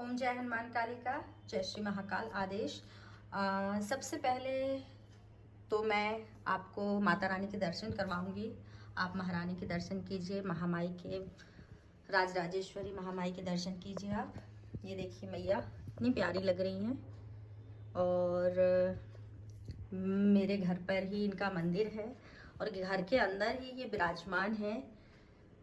ओम जय हनुमान कालिका, जय श्री महाकाल आदेश। सबसे पहले तो मैं आपको माता रानी के दर्शन करवाऊंगी। आप महारानी के दर्शन कीजिए, महामाई के, राजराजेश्वरी महामाई के दर्शन कीजिए। आप ये देखिए मैया इतनी प्यारी लग रही हैं और मेरे घर पर ही इनका मंदिर है और घर के अंदर ही ये विराजमान है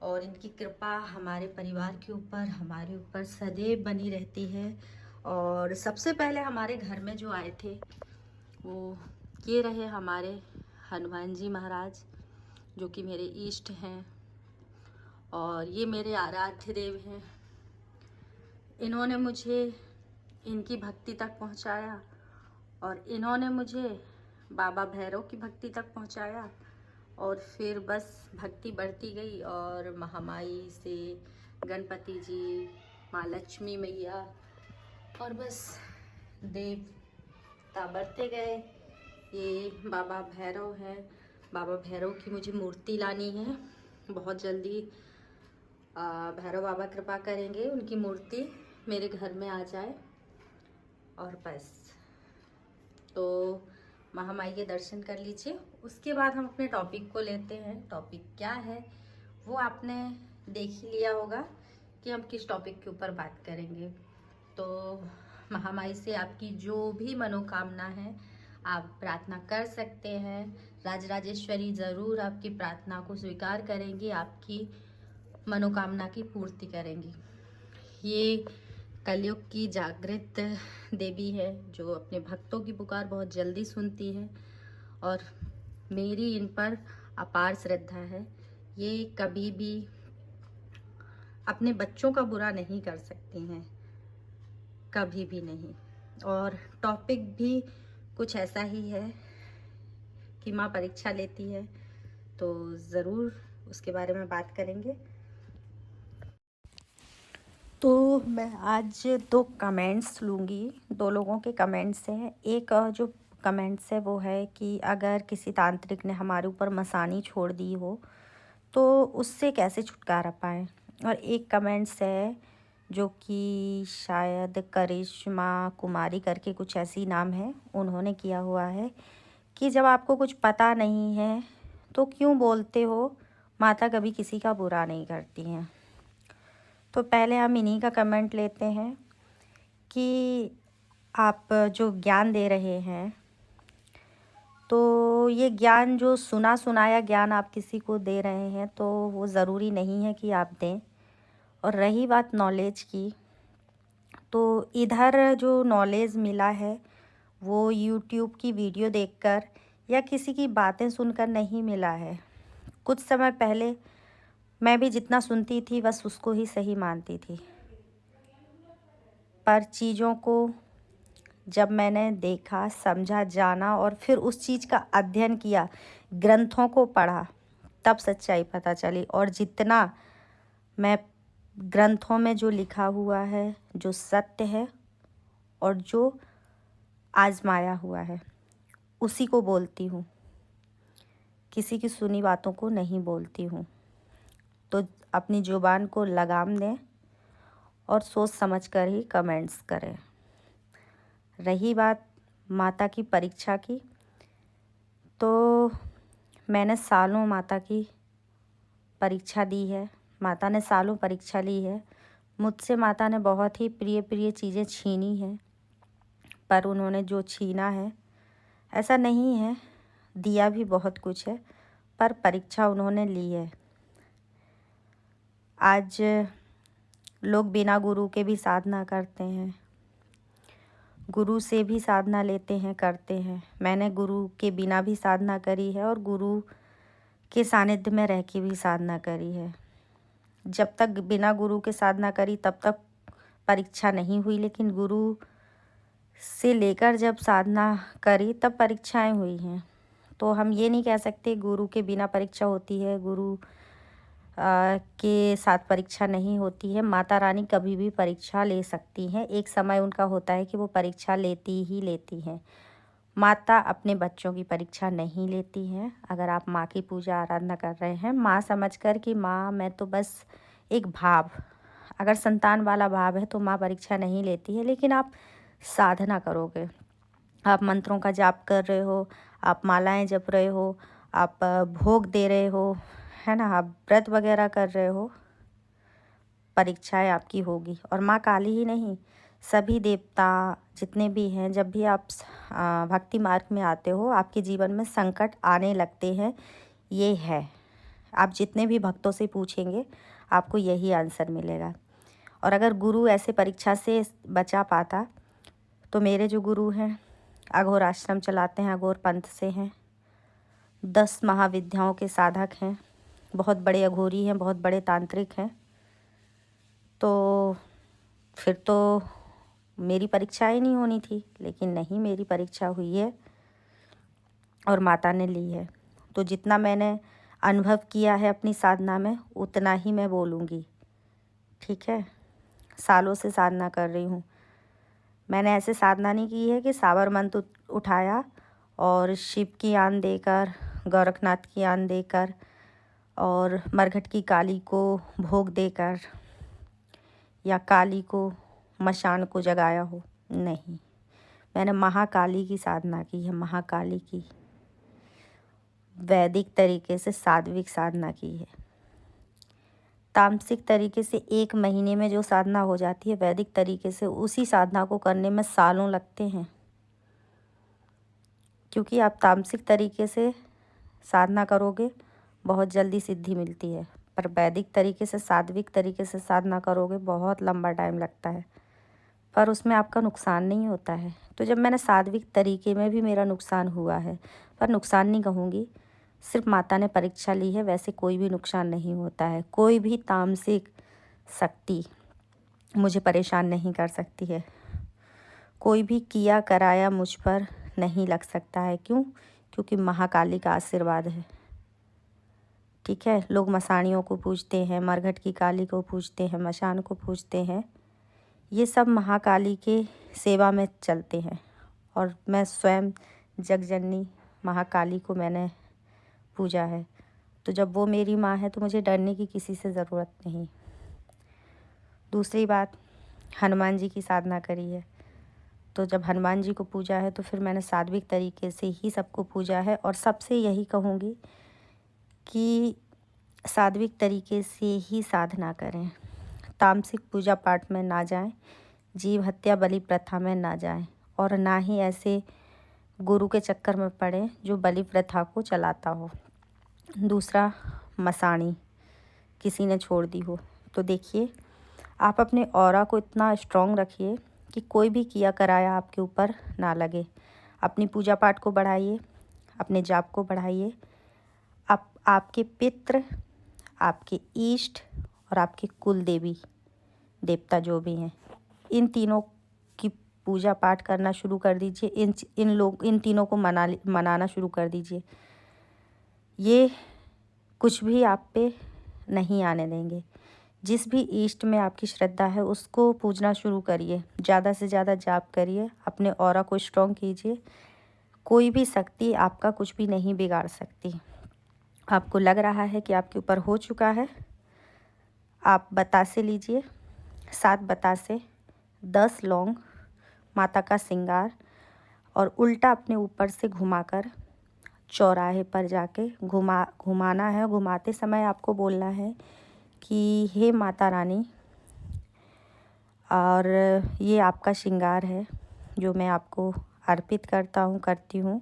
और इनकी कृपा हमारे परिवार के ऊपर, हमारे ऊपर सदैव बनी रहती है। और सबसे पहले हमारे घर में जो आए थे वो ये रहे हमारे हनुमान जी महाराज, जो कि मेरे इष्ट हैं और ये मेरे आराध्य देव हैं। इन्होंने मुझे इनकी भक्ति तक पहुंचाया और इन्होंने मुझे बाबा भैरव की भक्ति तक पहुंचाया और फिर बस भक्ति बढ़ती गई और महामाई से गणपति जी, माँ लक्ष्मी मैया और बस देवता बढ़ते गए। ये बाबा भैरव है, बाबा भैरव की मुझे मूर्ति लानी है बहुत जल्दी। भैरव बाबा कृपा करेंगे उनकी मूर्ति मेरे घर में आ जाए और बस तो महामाई के दर्शन कर लीजिए। उसके बाद हम अपने टॉपिक को लेते हैं। टॉपिक क्या है वो आपने देख ही लिया होगा कि हम किस टॉपिक के ऊपर बात करेंगे। तो महामाई से आपकी जो भी मनोकामना है आप प्रार्थना कर सकते हैं। राजराजेश्वरी ज़रूर आपकी प्रार्थना को स्वीकार करेंगी, आपकी मनोकामना की पूर्ति करेंगी। ये कलयुग की जागृत देवी है जो अपने भक्तों की पुकार बहुत जल्दी सुनती है और मेरी इन पर अपार श्रद्धा है। ये कभी भी अपने बच्चों का बुरा नहीं कर सकती हैं, कभी भी नहीं। और टॉपिक भी कुछ ऐसा ही है कि माँ परीक्षा लेती है, तो ज़रूर उसके बारे में बात करेंगे। तो मैं आज दो कमेंट्स लूँगी, दो लोगों के कमेंट्स हैं। एक जो कमेंट्स है वो है कि अगर किसी तांत्रिक ने हमारे ऊपर मसानी छोड़ दी हो तो उससे कैसे छुटकारा पाएँ। और एक कमेंट्स है जो कि शायद करिश्मा कुमारी करके कुछ ऐसी नाम है, उन्होंने किया हुआ है कि जब आपको कुछ पता नहीं है तो क्यों बोलते हो, माता कभी किसी का बुरा नहीं करती हैं। तो पहले हम इन्हीं का कमेंट लेते हैं कि आप जो ज्ञान दे रहे हैं तो ये ज्ञान जो सुना सुनाया ज्ञान आप किसी को दे रहे हैं तो वो ज़रूरी नहीं है कि आप दें। और रही बात नॉलेज की, तो इधर जो नॉलेज मिला है वो यूट्यूब की वीडियो देखकर या किसी की बातें सुनकर नहीं मिला है। कुछ समय पहले मैं भी जितना सुनती थी बस उसको ही सही मानती थी, पर चीज़ों को जब मैंने देखा, समझा, जाना और फिर उस चीज़ का अध्ययन किया, ग्रंथों को पढ़ा, तब सच्चाई पता चली। और जितना मैं ग्रंथों में जो लिखा हुआ है, जो सत्य है और जो आजमाया हुआ है, उसी को बोलती हूँ, किसी की सुनी बातों को नहीं बोलती हूँ। तो अपनी ज़ुबान को लगाम दें और सोच समझ कर ही कमेंट्स करें। रही बात माता की परीक्षा की, तो मैंने सालों माता की परीक्षा दी है, माता ने सालों परीक्षा ली है। मुझसे माता ने बहुत ही प्रिय प्रिय चीज़ें छीनी हैं, पर उन्होंने जो छीना है, ऐसा नहीं है, दिया भी बहुत कुछ है, पर परीक्षा उन्होंने ली है। आज लोग बिना गुरु के भी साधना करते हैं, गुरु से भी साधना लेते हैं, करते हैं। मैंने गुरु के बिना भी साधना करी है और गुरु के सानिध्य में रह के भी साधना करी है। जब तक बिना गुरु के साधना करी तब तक परीक्षा नहीं हुई, लेकिन गुरु से लेकर जब साधना करी तब परीक्षाएं हुई हैं। तो हम ये नहीं कह सकते गुरु के बिना परीक्षा होती है, गुरु के साथ परीक्षा नहीं होती है। माता रानी कभी भी परीक्षा ले सकती हैं, एक समय उनका होता है कि वो परीक्षा लेती ही लेती हैं। माता अपने बच्चों की परीक्षा नहीं लेती हैं। अगर आप माँ की पूजा आराधना कर रहे हैं माँ समझकर कि माँ मैं तो बस एक भाव, अगर संतान वाला भाव है तो माँ परीक्षा नहीं लेती है, लेकिन आप साधना करोगे, आप मंत्रों का जाप कर रहे हो, आप मालाएं जप रहे हो, आप भोग दे रहे हो, है ना, आप व्रत वगैरह कर रहे हो, परीक्षाएं आपकी होगी। और माँ काली ही नहीं, सभी देवता जितने भी हैं, जब भी आप भक्ति मार्ग में आते हो आपके जीवन में संकट आने लगते हैं। ये है, आप जितने भी भक्तों से पूछेंगे आपको यही आंसर मिलेगा। और अगर गुरु ऐसे परीक्षा से बचा पाता तो मेरे जो गुरु हैं अघोर आश्रम चलाते हैं, अघोर पंथ से हैं, 10 महाविद्याओं के साधक हैं, बहुत बड़े अघोरी हैं, बहुत बड़े तांत्रिक हैं, तो फिर तो मेरी परीक्षा ही नहीं होनी थी। लेकिन नहीं, मेरी परीक्षा हुई है और माता ने ली है। तो जितना मैंने अनुभव किया है अपनी साधना में उतना ही मैं बोलूँगी, ठीक है। सालों से साधना कर रही हूँ। मैंने ऐसे साधना नहीं की है कि साबर मंत्र उठाया और शिव की आन देकर, गोरखनाथ की आन देकर और मरघट की काली को भोग देकर या काली को मशान को जगाया हो। नहीं, मैंने महाकाली की साधना की है, महाकाली की, वैदिक तरीके से सात्विक साधना की है। तामसिक तरीके से 1 महीने में जो साधना हो जाती है, वैदिक तरीके से उसी साधना को करने में सालों लगते हैं। क्योंकि आप तामसिक तरीके से साधना करोगे बहुत जल्दी सिद्धि मिलती है, पर वैदिक तरीके से, सात्विक तरीके से साधना करोगे बहुत लंबा टाइम लगता है, पर उसमें आपका नुकसान नहीं होता है। तो जब मैंने सात्विक तरीके में भी मेरा नुकसान हुआ है, पर नुकसान नहीं कहूँगी, सिर्फ माता ने परीक्षा ली है, वैसे कोई भी नुकसान नहीं होता है। कोई भी तामसिक शक्ति मुझे परेशान नहीं कर सकती है, कोई भी किया कराया मुझ पर नहीं लग सकता है। क्यों? क्योंकि महाकाली का आशीर्वाद है, ठीक है। लोग मसाणियों को पूजते हैं, मरघट की काली को पूजते हैं, मशान को पूजते हैं, ये सब महाकाली के सेवा में चलते हैं। और मैं स्वयं जगजननी महाकाली को मैंने पूजा है, तो जब वो मेरी माँ है तो मुझे डरने की किसी से ज़रूरत नहीं। दूसरी बात, हनुमान जी की साधना करी है, तो जब हनुमान जी को पूजा है तो फिर मैंने सात्विक तरीके से ही सबको पूजा है। और सबसे यही कहूँगी कि सात्विक तरीके से ही साधना करें, तामसिक पूजा पाठ में ना जाएं, जीव हत्या बलि प्रथा में ना जाएं, और ना ही ऐसे गुरु के चक्कर में पड़े जो बलि प्रथा को चलाता हो। दूसरा, मसाणी किसी ने छोड़ दी हो तो देखिए, आप अपने ऑरा को इतना स्ट्रॉन्ग रखिए कि कोई भी किया कराया आपके ऊपर ना लगे। अपनी पूजा पाठ को बढ़ाइए, अपने जाप को बढ़ाइए। आपके पितृ, आपके इष्ट और आपके कुल देवी देवता जो भी हैं, इन तीनों की पूजा पाठ करना शुरू कर दीजिए। इन तीनों को मनाना शुरू कर दीजिए। ये कुछ भी आप पे नहीं आने देंगे। जिस भी ईष्ट में आपकी श्रद्धा है उसको पूजना शुरू करिए, ज़्यादा से ज़्यादा जाप करिए, अपने ऑरा को स्ट्रॉन्ग कीजिए। कोई भी शक्ति आपका कुछ भी नहीं बिगाड़ सकती। आपको लग रहा है कि आपके ऊपर हो चुका है, आप बतासे लीजिए, 7 बतासे, 10 लौंग, माता का श्रृंगार, और उल्टा अपने ऊपर से घुमाकर चौराहे पर जाके घुमाना है। घुमाते समय आपको बोलना है कि हे माता रानी, और ये आपका श्रृंगार है जो मैं आपको अर्पित करती हूँ।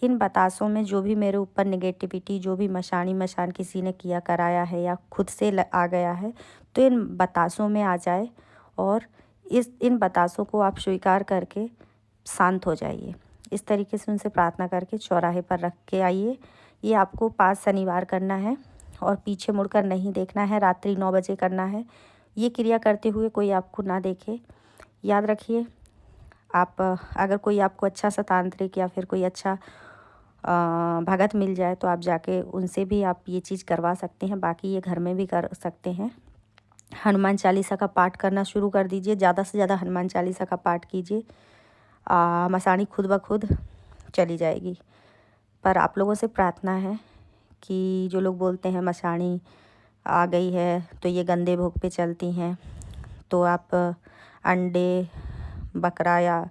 इन बतासों में जो भी मेरे ऊपर नेगेटिविटी, जो भी मशान किसी ने किया कराया है या खुद से आ गया है, तो इन बतासों में आ जाए और इन बतासों को आप स्वीकार करके शांत हो जाइए। इस तरीके से उनसे प्रार्थना करके चौराहे पर रख के आइए। ये आपको 5 शनिवार करना है और पीछे मुड़कर नहीं देखना है। रात्रि 9 बजे करना है। ये क्रिया करते हुए कोई आपको ना देखे। याद रखिए, आप अगर कोई आपको अच्छा सा तांत्रिक या फिर कोई अच्छा भगत मिल जाए तो आप जाके उनसे भी आप ये चीज़ करवा सकते हैं। बाकी ये घर में भी कर सकते हैं। हनुमान चालीसा का पाठ करना शुरू कर दीजिए। ज़्यादा से ज़्यादा हनुमान चालीसा का पाठ कीजिए। मसाणी खुद ब खुद चली जाएगी। पर आप लोगों से प्रार्थना है कि जो लोग बोलते हैं मसाणी आ गई है तो ये गंदे भोग पे चलती हैं, तो आप अंडे, बकरा या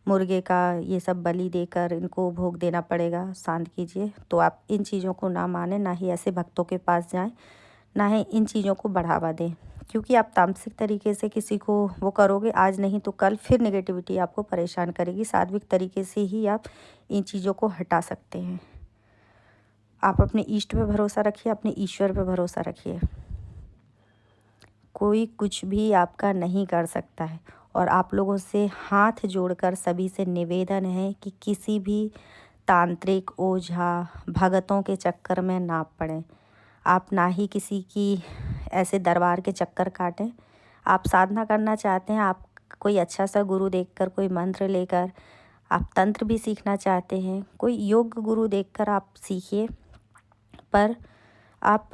मुर्गे का ये सब बलि देकर इनको भोग देना पड़ेगा, शांत कीजिए। तो आप इन चीज़ों को ना मानें, ना ही ऐसे भक्तों के पास जाएं, ना ही इन चीज़ों को बढ़ावा दें, क्योंकि आप तामसिक तरीके से किसी को वो करोगे, आज नहीं तो कल फिर नेगेटिविटी आपको परेशान करेगी। सात्विक तरीके से ही आप इन चीज़ों को हटा सकते हैं। आप अपने इष्ट पे भरोसा रखिए, अपने ईश्वर पे भरोसा रखिए। कोई कुछ भी आपका नहीं कर सकता है। और आप लोगों से हाथ जोड़कर सभी से निवेदन है कि किसी भी तांत्रिक, ओझा, भगतों के चक्कर में ना पड़ें। आप ना ही किसी की ऐसे दरबार के चक्कर काटें। आप साधना करना चाहते हैं, आप कोई अच्छा सा गुरु देखकर, कोई मंत्र लेकर, आप तंत्र भी सीखना चाहते हैं, कोई योग गुरु देखकर आप सीखिए। पर आप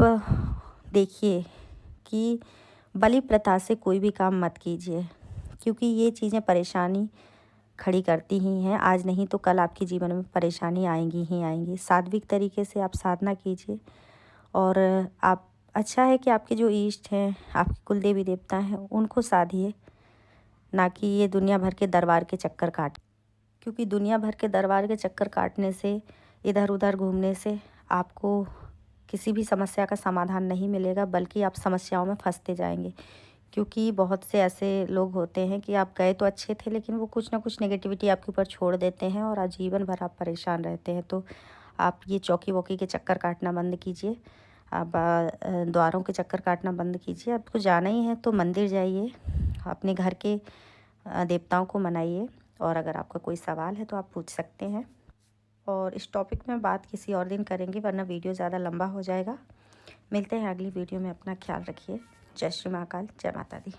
देखिए कि बलि प्रथा से कोई भी काम मत कीजिए, क्योंकि ये चीज़ें परेशानी खड़ी करती ही हैं। आज नहीं तो कल आपके जीवन में परेशानी आएंगी ही आएंगी। सात्विक तरीके से आप साधना कीजिए। और आप, अच्छा है कि आपके जो इष्ट हैं, आपके कुल देवी देवता हैं, उनको साधिए, ना कि ये दुनिया भर के दरबार के चक्कर काट। क्योंकि दुनिया भर के दरबार के चक्कर काटने से, इधर उधर घूमने से आपको किसी भी समस्या का समाधान नहीं मिलेगा, बल्कि आप समस्याओं में फंसते जाएंगे। क्योंकि बहुत से ऐसे लोग होते हैं कि आप गए तो अच्छे थे, लेकिन वो कुछ ना कुछ नेगेटिविटी आपके ऊपर छोड़ देते हैं और आजीवन भर आप परेशान रहते हैं। तो आप ये चौकी वौकी के चक्कर काटना बंद कीजिए। आप द्वारों के चक्कर काटना बंद कीजिए। आपको जाना ही है तो मंदिर जाइए, अपने घर के देवताओं को मनाइए। और अगर आपका कोई सवाल है तो आप पूछ सकते हैं। और इस टॉपिक में बात किसी और दिन करेंगे, वरना वीडियो ज़्यादा लंबा हो जाएगा। मिलते हैं अगली वीडियो में। अपना ख्याल रखिए। जय श्री महाकाल, जय माता दी।